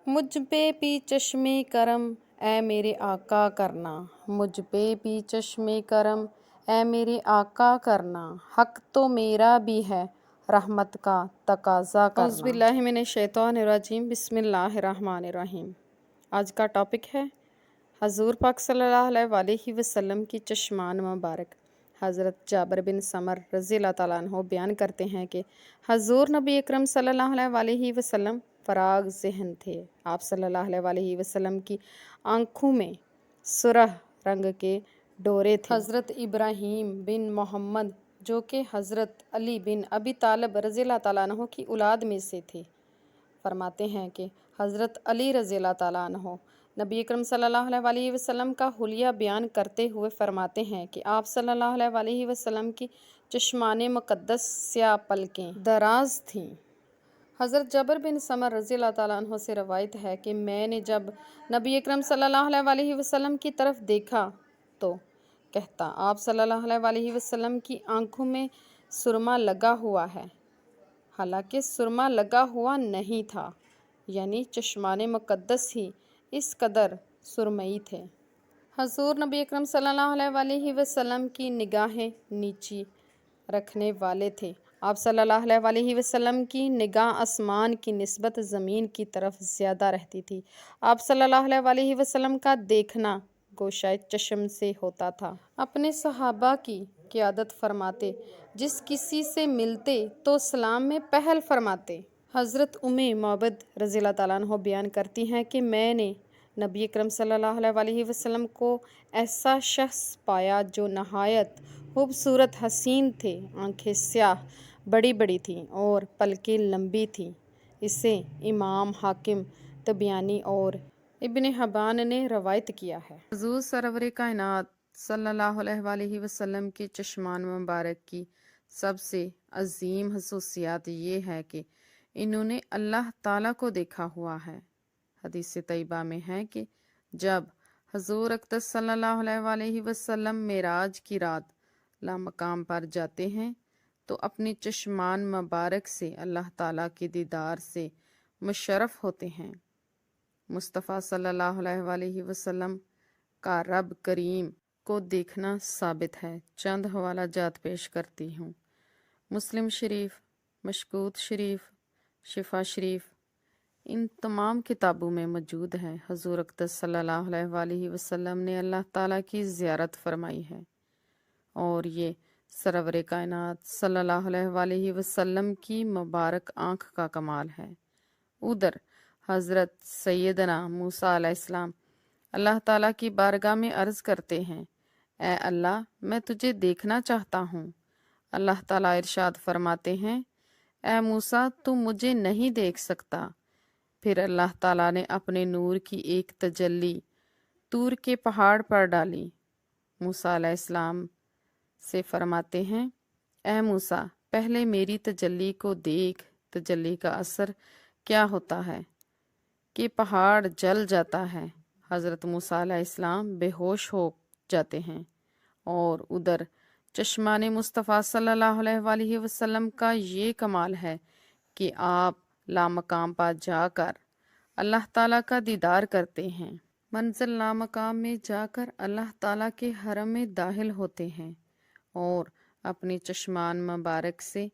مجھ پہ بھی چشمے کرم اے میرے آقا کرنا، مجھ پہ بھی چشمے کرم اے میرے آقا کرنا، حق تو میرا بھی ہے رحمت کا تقاضا کرنا۔ اعوذ باللہ من الشیطان الرجیم، بسم اللہ الرحمن الرحیم۔ آج کا ٹاپک ہے حضور پاک صلی اللہ علیہ وآلہ وسلم کی چشمان مبارک۔ حضرت جابر بن سمر رضی اللہ تعالیٰ عنہ بیان کرتے ہیں کہ حضور نبی اکرم صلی اللہ علیہ وآلہ وسلم فراغ ذہن تھے۔ آپ صلی اللہ علیہ وآلہ وسلم کی آنکھوں میں سرخ رنگ کے ڈورے تھے۔ حضرت ابراہیم بن محمد جو کہ حضرت علی بن ابی طالب رضی اللہ تعالیٰ عنہ کی اولاد میں سے تھے، فرماتے ہیں کہ حضرت علی رضی اللہ تعالیٰ عنہ نبی اکرم صلی اللہ علیہ وآلہ وسلم کا حلیہ بیان کرتے ہوئے فرماتے ہیں کہ آپ صلی اللہ علیہ وآلہ وسلم کی چشمان مقدس سیاہ پلکیں دراز تھیں۔ حضرت جابر بن سمر رضی اللہ تعالیٰ عنہ سے روایت ہے کہ میں نے جب نبی اکرم صلی اللہ علیہ وآلہ وسلم کی طرف دیکھا تو کہتا آپ صلی اللہ علیہ وآلہ وسلم کی آنکھوں میں سرما لگا ہوا ہے، حالانکہ سرما لگا ہوا نہیں تھا، یعنی چشمان مقدس ہی اس قدر سرمئی تھے۔ حضور نبی اکرم صلی اللہ علیہ وآلہ وسلم کی نگاہیں نیچی رکھنے والے تھے۔ آپ صلی اللہ علیہ وآلہ وسلم کی نگاہ آسمان کی نسبت زمین کی طرف زیادہ رہتی تھی۔ آپ صلی اللہ علیہ وآلہ وسلم کا دیکھنا گوشۂ چشم سے ہوتا تھا۔ اپنے صحابہ کی قیادت فرماتے، جس کسی سے ملتے تو سلام میں پہل فرماتے۔ حضرت معبد رضی اللہ تعالیٰ عنہ بیان کرتی ہیں کہ میں نے نبی اکرم صلی اللہ علیہ وآلہ وسلم کو ایسا شخص پایا جو نہایت خوبصورت حسین تھے، آنکھیں سیاہ بڑی بڑی تھیں اور پلکیں لمبی تھیں۔ اسے امام حاکم طبیانی اور ابن حبان نے روایت کیا ہے۔ حضور سرور کائنات صلی اللہ علیہ وآلہ وسلم کی چشمان مبارک کی سب سے عظیم خصوصیات یہ ہے کہ انہوں نے اللہ تعالیٰ کو دیکھا ہوا ہے۔ حدیث طیبہ میں ہے کہ جب حضور اقدس صلی اللہ علیہ وآلہ وسلم معراج کی رات لامقام پر جاتے ہیں تو اپنی چشمان مبارک سے اللہ تعالیٰ کے دیدار سے مشرف ہوتے ہیں۔ مصطفیٰ صلی اللہ علیہ وآلہ وسلم کا رب کریم کو دیکھنا ثابت ہے۔ چند حوالہ جات پیش کرتی ہوں۔ مسلم شریف، مشکوت شریف، شفا شریف، ان تمام کتابوں میں موجود ہے۔ حضور اقدس صلی اللہ علیہ وآلہ وسلم نے اللہ تعالیٰ کی زیارت فرمائی ہے اور یہ سرور کائنات صلی اللہ علیہ وآلہ وسلم کی مبارک آنکھ کا کمال ہے۔ ادھر حضرت سیدنا موسیٰ علیہ السلام اللہ تعالیٰ کی بارگاہ میں عرض کرتے ہیں، اے اللہ میں تجھے دیکھنا چاہتا ہوں۔ اللہ تعالیٰ ارشاد فرماتے ہیں، اے موسیٰ تو مجھے نہیں دیکھ سکتا۔ پھر اللہ تعالیٰ نے اپنے نور کی ایک تجلی طور کے پہاڑ پر ڈالی۔ موسیٰ علیہ السلام سے فرماتے ہیں، اے موسیٰ پہلے میری تجلی کو دیکھ۔ تجلی کا اثر کیا ہوتا ہے کہ پہاڑ جل جاتا ہے۔ حضرت موسیٰ علیہ السلام بے ہوش ہو جاتے ہیں اور ادھر چشمان مصطفیٰ صلی اللہ علیہ وآلہ وسلم کا یہ کمال ہے کہ آپ لامقام پر جا کر اللہ تعالیٰ کا دیدار کرتے ہیں۔ منزل لامقام میں جا کر اللہ تعالیٰ کے حرم میں داخل ہوتے ہیں اور اپنی چشمان مبارک سے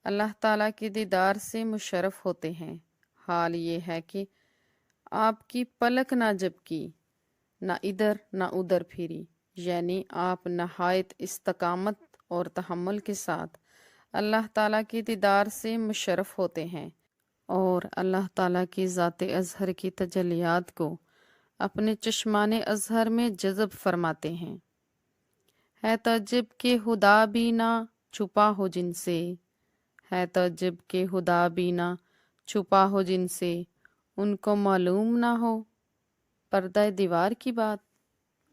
اللہ تعالیٰ کے دیدار سے مشرف ہوتے ہیں۔ حال یہ ہے کہ آپ کی پلک نہ جھپکی، نہ ادھر نہ ادھر پھری، یعنی آپ نہایت استقامت اور تحمل کے ساتھ اللہ تعالیٰ کی دیدار سے مشرف ہوتے ہیں اور اللہ تعالیٰ کی ذات اظہر کی تجلیات کو اپنے چشمان اظہر میں جذب فرماتے ہیں۔ ہے تعجب کہ خدا بھی نہ چھپا ہو جن سے، ہے تعجب کہ خدا بھی نہ چھپا ہو جن سے، ان کو معلوم نہ ہو پردہ دیوار کی بات۔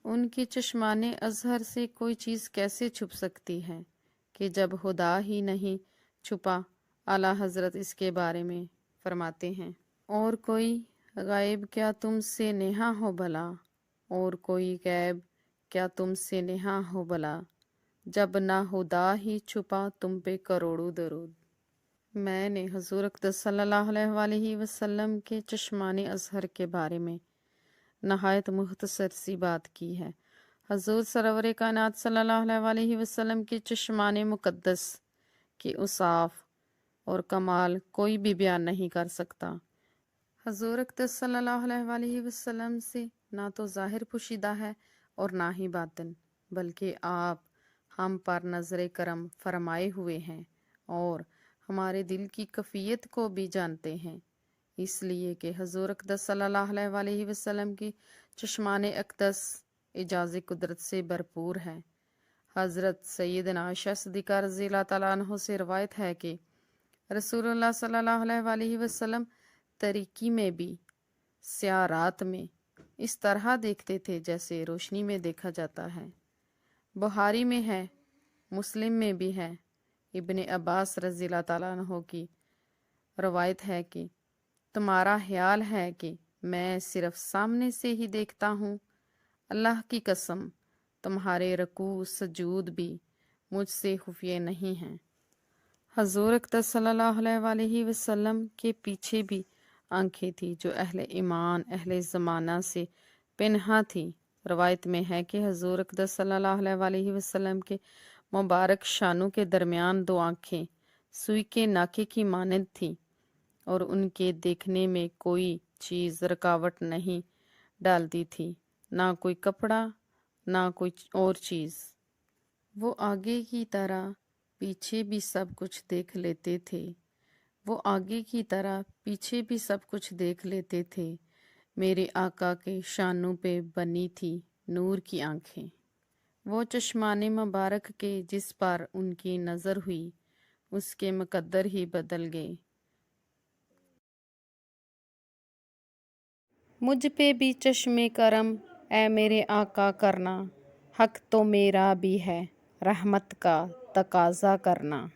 ان کی چشمان اظہر سے کوئی چیز کیسے چھپ سکتی ہے کہ جب خدا ہی نہیں چھپا۔ اعلیٰ حضرت اس کے بارے میں فرماتے ہیں، اور کوئی غائب کیا تم سے نہاں ہو بھلا، اور کوئی غائب کیا تم سے نہاں ہو بھلا، جب نہ خدا ہی چھپا تم پہ کروڑوں درود۔ میں نے حضور اقدس صلی اللہ علیہ وسلم کے چشمان ازہر کے بارے میں نہایت مختصر سی بات کی ہے۔ حضور سرور کائنات صلی اللہ علیہ وسلم کے چشمان مقدس کے اوصاف اور کمال کوئی بھی بیان نہیں کر سکتا۔ حضور اقدس صلی اللہ علیہ وسلم سے نہ تو ظاہر پوشیدہ ہے اور نہ ہی باطن، بلکہ آپ ہم پر نظر کرم فرمائے ہوئے ہیں اور ہمارے دل کی کیفیت کو بھی جانتے ہیں، اس لیے کہ حضور اقدس صلی اللہ علیہ وسلم کی چشمان اقدس اعجاز قدرت سے بھرپور ہے۔ حضرت سیدنا عائشہ صدیقہ رضی اللہ تعالیٰ عنہ سے روایت ہے کہ رسول اللہ صلی اللہ علیہ وسلم تاریکی میں بھی سیاہ رات میں اس طرح دیکھتے تھے جیسے روشنی میں دیکھا جاتا ہے۔ بخاری میں ہے، مسلم میں بھی ہے۔ ابن عباس رضی اللہ تعالیٰ عنہ کی روایت ہے کہ تمہارا خیال ہے کہ میں صرف سامنے سے ہی دیکھتا ہوں؟ اللہ کی قسم، تمہارے رکوع سجود بھی مجھ سے خفیہ نہیں ہیں۔ حضور اقدس صلی اللہ علیہ وسلم کے پیچھے بھی آنکھیں تھیں جو اہل ایمان اہل زمانہ سے پنہاں تھی۔ روایت میں ہے کہ حضور اقدس صلی اللہ علیہ وسلم کے مبارک شانوں کے درمیان دو آنکھیں سوئی کے ناکے کی مانند تھیں اور ان کے دیکھنے میں کوئی چیز رکاوٹ نہیں ڈالتی تھی، نہ کوئی کپڑا نہ کوئی اور چیز۔ وہ آگے کی طرح پیچھے بھی سب کچھ دیکھ لیتے تھے، وہ آگے کی طرح پیچھے بھی سب کچھ دیکھ لیتے تھے۔ میرے آقا کے شانوں پہ بنی تھی نور کی آنکھیں، وہ چشمان مبارک کے جس پر ان کی نظر ہوئی اس کے مقدر ہی بدل گئے۔ مجھ پہ بھی چشم کرم اے میرے آقا کرنا، حق تو میرا بھی ہے رحمت کا تقاضا کرنا۔